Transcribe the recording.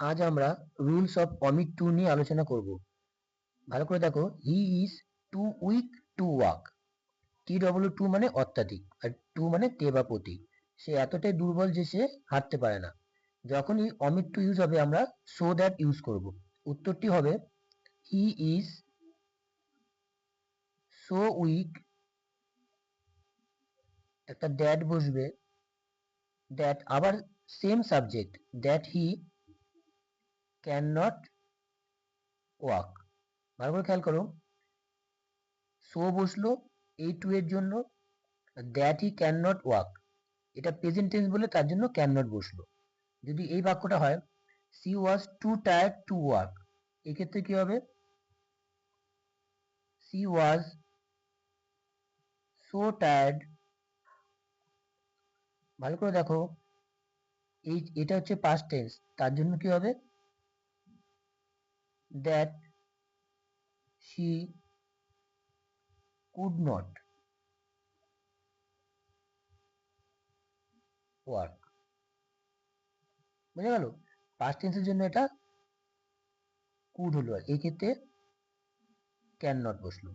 আজ আমরা rules of omit two নিয়ে আলোচনা করব। ভালো করে দেখো, he is too weak to walk. TW2 মানে অত্যাধিক, আর টু মানে তে বা প্রতি। সে এতটাই দুর্বল যে সে হাঁটতে পারে না। যখনই অমিট টু ইউজ হবে আমরা সো দ্যাট ইউজ করব। উত্তরটি হবে হি ইজ সো উইক, একটা দ্যাট বসবে, দ্যাট আবার same subject, that he can not walk. ভালো করে খেয়াল করো, সো বসলো এই টু এর জন্য, that he can not walk, এটা প্রেজেন্ট টেন্স বলে তার জন্য ক্যান নট বসলো। যদি এই বাক্যটা হয় C was two tired to work, এক্ষেত্রে কি হবে? C was so tired. ভালো করে দেখো, এটা হচ্ছে পাস্ট টেন্স, তার জন্য কি হবে? That she could not work. বুঝে গেল? পাস্ট টেন্সের জন্য এটা কুড হলো, আর এই ক্ষেত্রে ক্যান নট বসলো।